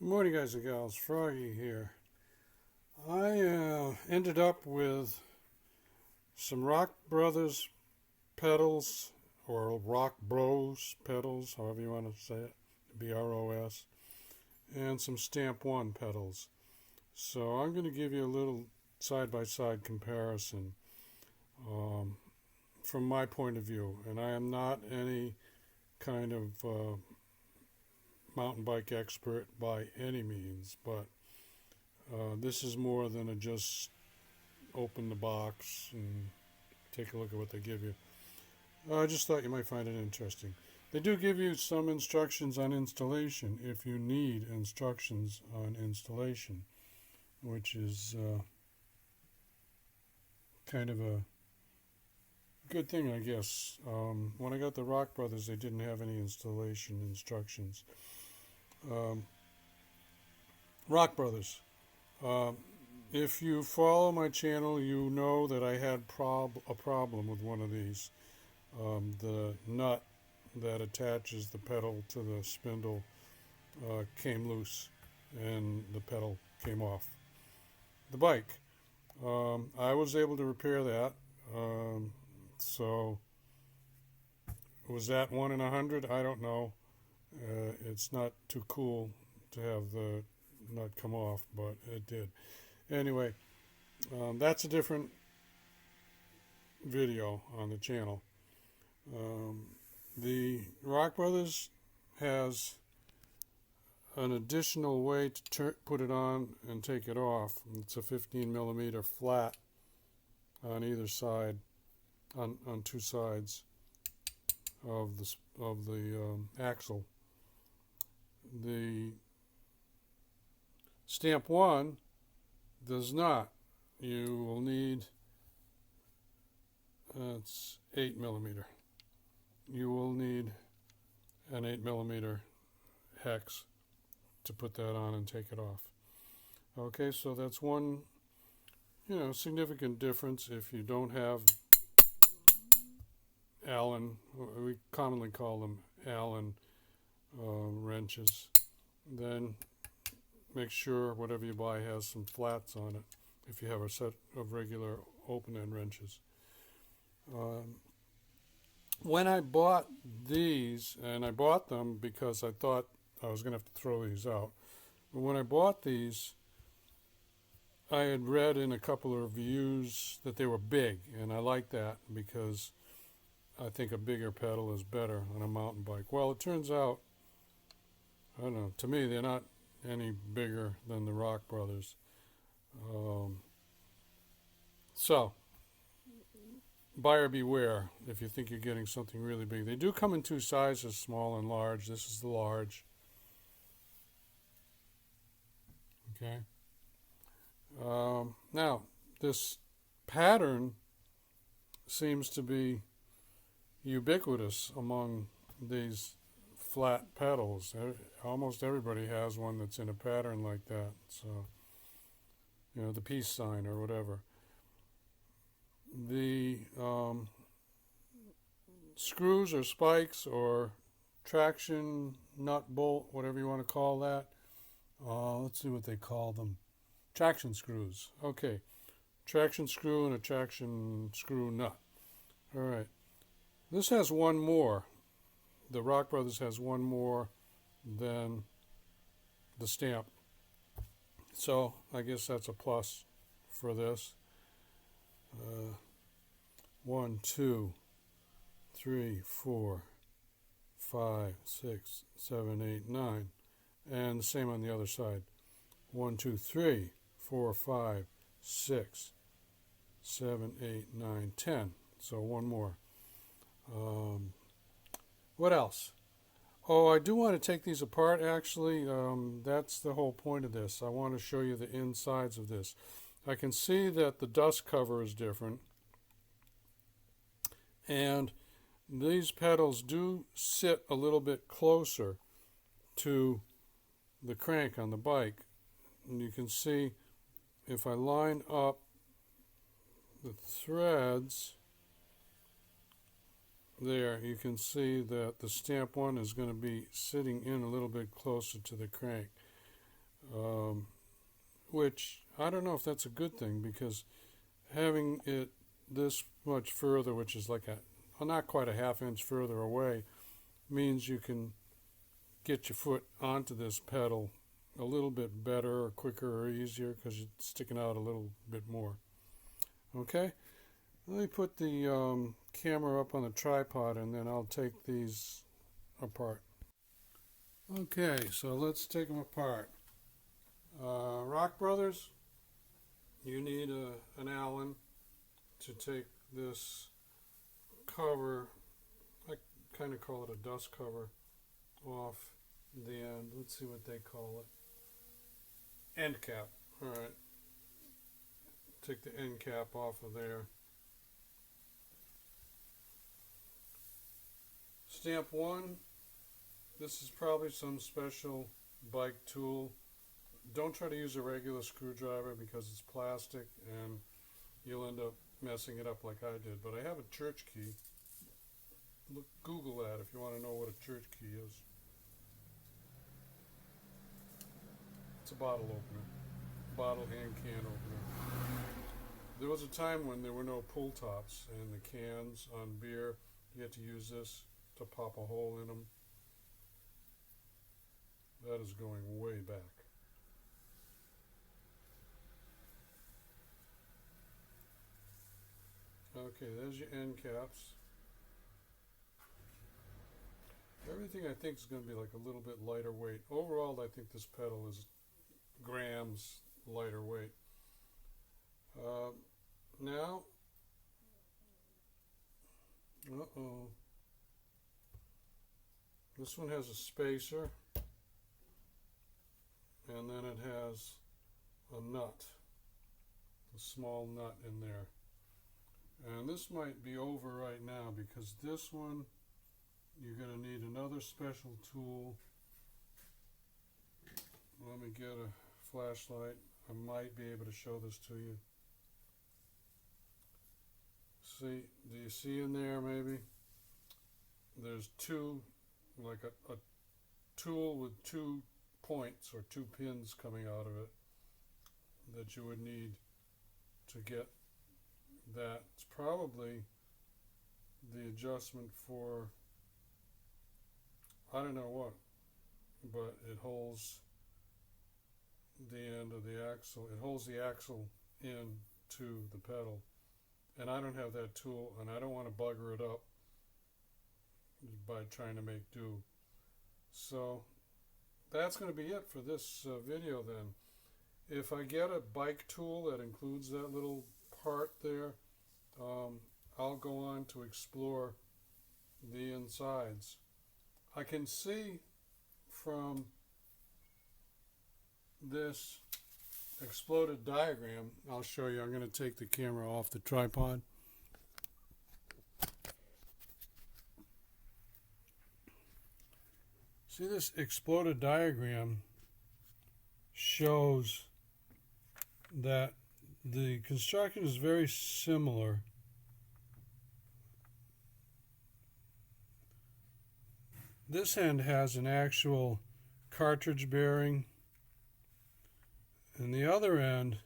Good morning, guys and gals. Froggy here. I ended up with some Rock Brothers pedals, or Rock Bros pedals, however you want to say it, BROS, and some Stamp 1 pedals. So I'm going to give you a little side-by-side comparison um, from my point of view. And I am not any kind of mountain bike expert by any means, but this is more than a just open the box and take a look at what they give you. I just thought you might find it interesting. They do give you some instructions on installation if you need instructions on installation, which is kind of a good thing, I guess. When I got the Rock Brothers, they didn't have any installation instructions. Rock Brothers. If you follow my channel, you know that I had a problem with one of these. The nut that attaches the pedal to the spindle came loose, and the pedal came off the bike. I was able to repair that. So was that 1 in 100? I don't know. It's not too cool to have the nut come off, but it did. Anyway, that's a different video on the channel. The Rock Brothers has an additional way to put it on and take it off. It's a 15 millimeter flat on either side, on two sides of the axle. The Stamp 1 does not. You will need, it's 8 millimeter. You will need an 8 millimeter hex to put that on and take it off. Okay, so that's one, significant difference. If you don't have Allen, we commonly call them Allen wrenches, then make sure whatever you buy has some flats on it if you have a set of regular open-end wrenches. When I bought these, and I bought them because I thought I was going to have to throw these out, but when I bought these, I had read in a couple of reviews that they were big, and I like that because I think a bigger pedal is better on a mountain bike. Well, it turns out, I don't know, to me they're not any bigger than the Rock Brothers. So, buyer beware if you think you're getting something really big. They do come in two sizes, small and large. This is the large. Okay. Now, this pattern seems to be ubiquitous among these flat pedals. Almost everybody has one that's in a pattern like that. So, the peace sign or whatever. The screws or spikes or traction nut bolt, whatever you want to call that. Let's see what they call them. Traction screws. Okay. Traction screw and a traction screw nut. All right. This has one more. The Rock Brothers has one more than the Stamp. So I guess that's a plus for this. 1, 2, 3, 4, 5, 6, 7, 8, 9. And the same on the other side. 1, 2, 3, 4, 5, 6, 7, 8, 9, 10. So one more. What else? Oh, I do want to take these apart, actually. That's the whole point of this. I want to show you the insides of this. I can see that the dust cover is different. And these pedals do sit a little bit closer to the crank on the bike. And you can see if I line up the threads there, you can see that the Stamp 1 is going to be sitting in a little bit closer to the crank. um, which I don't know if that's a good thing, because having it this much further, which is like well, not quite a half inch further away, means you can get your foot onto this pedal a little bit better or quicker or easier because it's sticking out a little bit more. Okay, let me put the camera up on the tripod and then I'll take these apart. Okay, so let's take them apart. Rock Brothers, you need an Allen to take this cover, I kind of call it a dust cover, off the end. Let's see what they call it. End cap. Alright. Take the end cap off of there. Stamp 1. This is probably some special bike tool. Don't try to use a regular screwdriver because it's plastic and you'll end up messing it up like I did. But I have a church key. Google that if you want to know what a church key is. It's a bottle opener. Bottle and can opener. There was a time when there were no pull tops and the cans on beer. You had to use this to pop a hole in them. That is going way back. Okay, there's your end caps. Everything I think is going to be like a little bit lighter weight. Overall, I think this pedal is grams lighter weight. Now, this one has a spacer, and then it has a nut, a small nut in there. And this might be over right now because this one, you're going to need another special tool. Let me get a flashlight. I might be able to show this to you. See, do you see in there maybe? There's two, like a tool with 2 points or 2 pins coming out of it that you would need to get that. It's probably the adjustment for, I don't know what, but it holds the end of the axle. It holds the axle in to the pedal. And I don't have that tool, and I don't want to bugger it up by trying to make do. So that's going to be it for this video then. If I get a bike tool that includes that little part there, I'll go on to explore the insides. I can see from this exploded diagram, I'll show you. I'm going to take the camera off the tripod. See, this exploded diagram shows that the construction is very similar. This end has an actual cartridge bearing, and the other end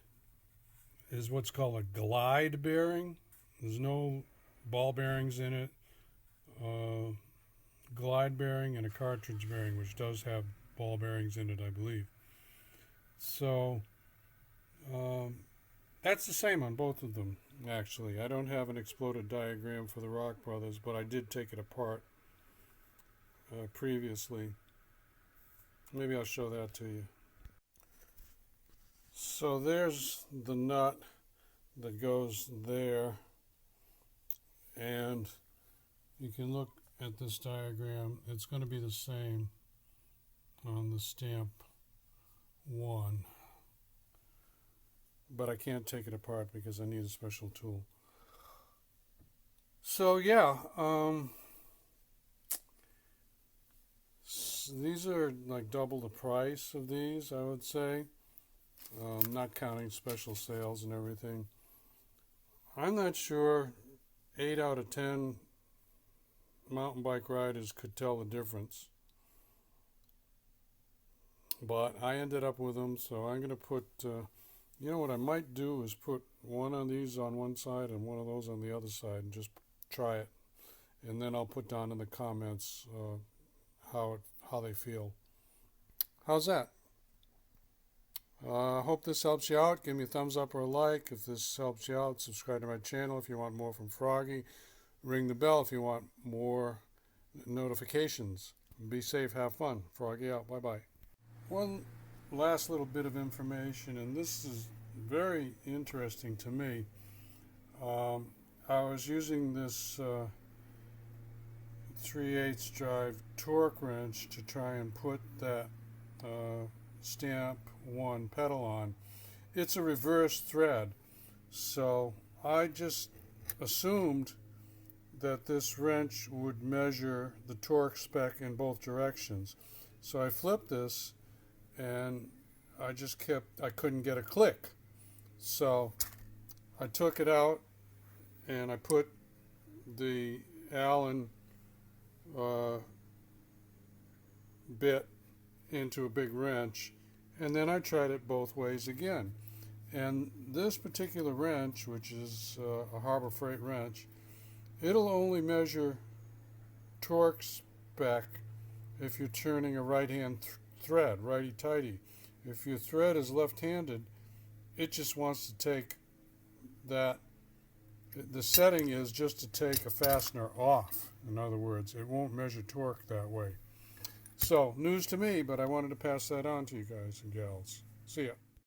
is what's called a glide bearing. There's no ball bearings in it. Glide bearing and a cartridge bearing, which does have ball bearings in it, I believe. So that's the same on both of them, actually. I don't have an exploded diagram for the Rock Brothers, but I did take it apart previously. Maybe I'll show that to you. So there's the nut that goes there, and you can look at this diagram. It's going to be the same on the stamp 1, but I can't take it apart because I need a special tool. So yeah, these are like double the price of these, I would say. Not counting special sales and everything. I'm not sure 8 out of 10 mountain bike riders could tell the difference. but I ended up with them, so I'm going to put, you know what I might do is put one of these on one side and one of those on the other side and just try it. And then I'll put down in the comments how they feel. How's that? I hope this helps you out. Give me a thumbs up or a like if this helps you out. Subscribe to my channel if you want more from Froggy. Ring the bell if you want more notifications. Be safe, have fun. Froggy out. Bye-bye. One last little bit of information, and this is very interesting to me. I was using this 3/8 drive torque wrench to try and put that stamp 1 pedal on. It's a reverse thread, so I just assumed that this wrench would measure the torque spec in both directions. So I flipped this and I couldn't get a click. So I took it out and I put the Allen bit into a big wrench, and then I tried it both ways again. And this particular wrench, which is a Harbor Freight wrench, it'll only measure torque spec if you're turning a right-hand thread, righty-tighty. If your thread is left-handed, it just wants to take that. The setting is just to take a fastener off. In other words, it won't measure torque that way. So, news to me, but I wanted to pass that on to you guys and gals. See ya.